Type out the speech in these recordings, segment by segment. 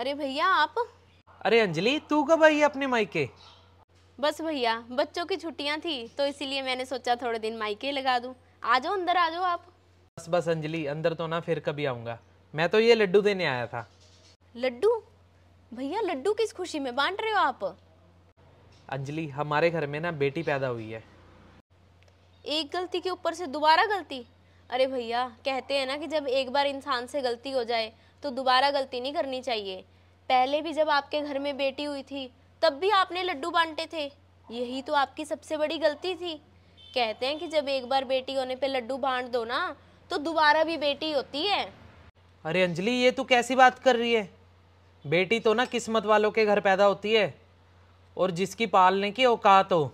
अरे भैया आप। अरे अंजलि, तू कब आई अपने मायके? बस भैया बच्चों की छुट्टियां थी तो इसीलिए मैंने सोचा थोड़े दिन मायके लगा दूं। आ जाओ अंदर आ जाओ आप। बस बस अंजलि, अंदर तो ना, फिर कभी आऊंगा। मैं तो ये लड्डू देने आया था। लड्डू? भैया लड्डू किस खुशी में बांट रहे हो आप? अंजलि, हमारे घर में ना बेटी पैदा हुई है। एक गलती के ऊपर से दोबारा गलती? अरे भैया कहते हैं ना कि जब एक बार इंसान से गलती हो जाए तो दोबारा गलती नहीं करनी चाहिए। पहले भी जब आपके घर में बेटी हुई थी तब भी आपने लड्डू बांटे थे। यही तो आपकी सबसे बड़ी गलती थी। कहते हैं कि जब एक बार बेटी होने पे लड्डू बांट दो ना तो दोबारा भी बेटी होती है। अरे अंजलि, ये तू कैसी बात कर रही है? बेटी तो ना किस्मत वालों के घर पैदा होती है, और जिसकी पालने की औकात हो।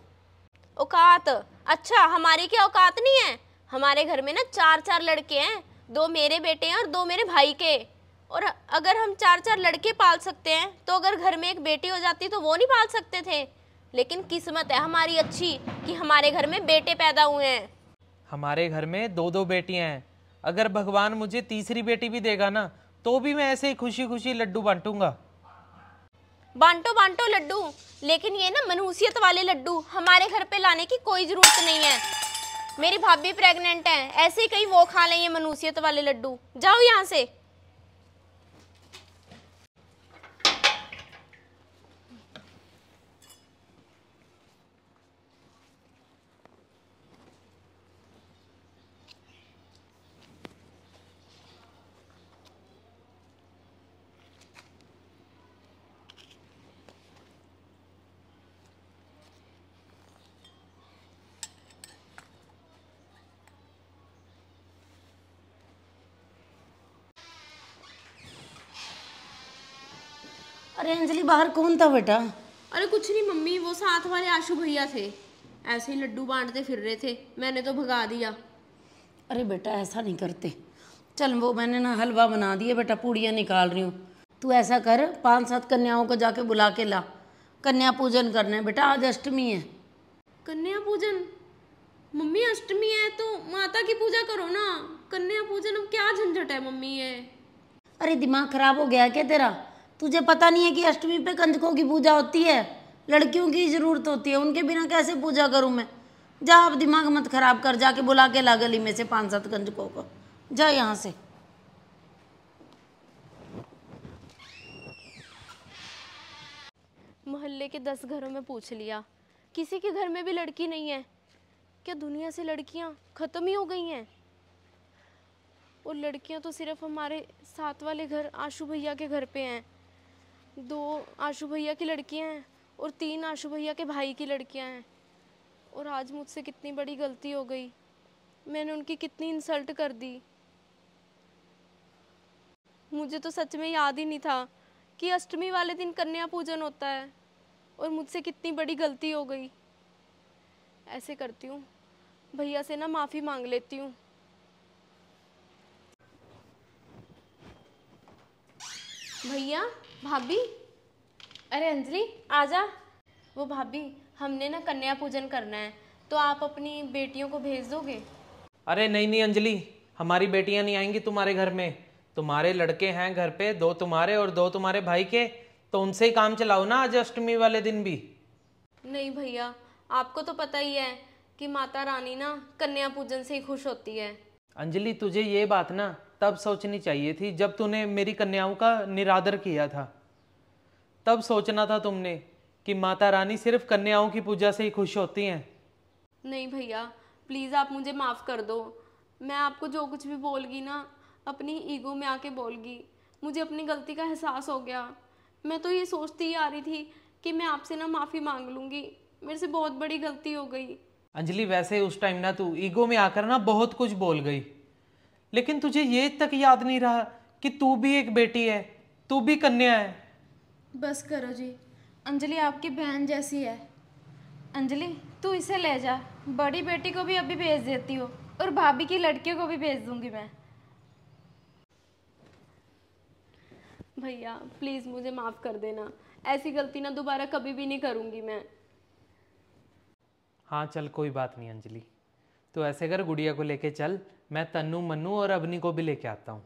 औकात? अच्छा हमारी क्या औकात नहीं है? हमारे घर में ना चार चार लड़के हैं, दो मेरे बेटे हैं और दो मेरे भाई के। और अगर हम चार चार लड़के पाल सकते हैं तो अगर घर में एक बेटी हो जाती तो वो नहीं पाल सकते थे? लेकिन किस्मत है हमारी अच्छी कि हमारे घर में बेटे पैदा हुए हैं। हमारे घर में दो दो बेटियां हैं। अगर भगवान मुझे तीसरी बेटी भी देगा ना, तो भी मैं ऐसे ही खुशी खुशी लड्डू बांटूंगा। बांटो बांटो लड्डू, लेकिन ये ना मनहूसियत वाले लड्डू हमारे घर पे लाने की कोई जरूरत नहीं है। मेरी भाभी प्रेग्नेंट है, ऐसे ही कहीं वो खा लें ये मनहूसियत वाले लड्डू। जाओ यहाँ से। अरे अंजलि, बाहर कौन था बेटा? अरे कुछ नहीं मम्मी, वो साथ वाले आशु भैया थे, ऐसे ही लड्डू बांटते फिर रहे थे, मैंने तो भगा दिया। अरे बेटा ऐसा नहीं करते। चल वो मैंने ना हलवा बना दिया बेटा, पूड़ियाँ निकाल रही हूँ। तू ऐसा कर, 5-7 कन्याओं को जाके बुला के ला। कन्या पूजन करना है बेटा, आज अष्टमी है। कन्या पूजन? मम्मी अष्टमी है तो माता की पूजा करो ना। कन्या पूजन अब क्या झंझट है मम्मी ये? अरे दिमाग खराब हो गया है क्या तेरा? तुझे पता नहीं है कि अष्टमी पे कंजकों की पूजा होती है? लड़कियों की जरूरत होती है, उनके बिना कैसे पूजा करूँ मैं? जा, अब दिमाग मत खराब कर, जाके बुला के ला गली में से 5-7 कंजकों को। जा यहाँ से। मोहल्ले के 10 घरों में पूछ लिया, किसी के घर में भी लड़की नहीं है। क्या दुनिया से लड़कियां खत्म ही हो गई हैं? और लड़कियां तो सिर्फ हमारे साथ वाले घर आशु भैया के घर पे हैं। 2 आशु भैया की लड़कियां हैं और 3 आशु भैया के भाई की लड़कियां हैं। और आज मुझसे कितनी बड़ी गलती हो गई, मैंने उनकी कितनी इंसल्ट कर दी। मुझे तो सच में याद ही नहीं था कि अष्टमी वाले दिन कन्या पूजन होता है, और मुझसे कितनी बड़ी गलती हो गई। ऐसे करती हूँ, भैया से ना माफ़ी मांग लेती हूँ। भैया, भाभी। अरे अंजलि आजा। वो भाभी, हमने ना कन्या पूजन करना है तो आप अपनी बेटियों को भेज दोगे? अरे नहीं नहीं अंजलि, हमारी बेटियां नहीं आएंगी तुम्हारे घर में। तुम्हारे लड़के हैं घर पे, 2 तुम्हारे और 2 तुम्हारे भाई के, तो उनसे ही काम चलाओ ना आज अष्टमी वाले दिन भी। नहीं भैया, आपको तो पता ही है कि माता रानी ना कन्या पूजन से ही खुश होती है। अंजलि, तुझे ये बात ना तब सोचनी चाहिए थी जब तूने मेरी कन्याओं का निरादर किया था। तब सोचना था तुमने कि माता रानी सिर्फ कन्याओं की पूजा से ही खुश होती हैं। नहीं भैया, प्लीज़ आप मुझे माफ़ कर दो। मैं आपको जो कुछ भी बोलगी ना अपनी ईगो में आके बोलगी। मुझे अपनी गलती का एहसास हो गया। मैं तो ये सोचती ही आ रही थी कि मैं आपसे ना माफ़ी मांग लूँगी, मेरे से बहुत बड़ी गलती हो गई। अंजलि, वैसे उस टाइम ना तू ईगो में आकर ना बहुत कुछ बोल गई, लेकिन तुझे ये तक याद नहीं रहा कि तू भी एक बेटी है, तू भी कन्या है। बस करो जी, अंजलि आपकी बहन जैसी है। अंजलि तू इसे ले जा, बड़ी बेटी को भी अभी भेज देती हो और भाभी की लड़कियों को भी भेज दूंगी मैं। भैया प्लीज़ मुझे माफ़ कर देना, ऐसी गलती ना दोबारा कभी भी नहीं करूँगी मैं। हाँ चल, कोई बात नहीं अंजलि, तो ऐसे कर, गुड़िया को लेके चल, मैं तन्नू मन्नू और अवनी को भी लेके आता हूँ।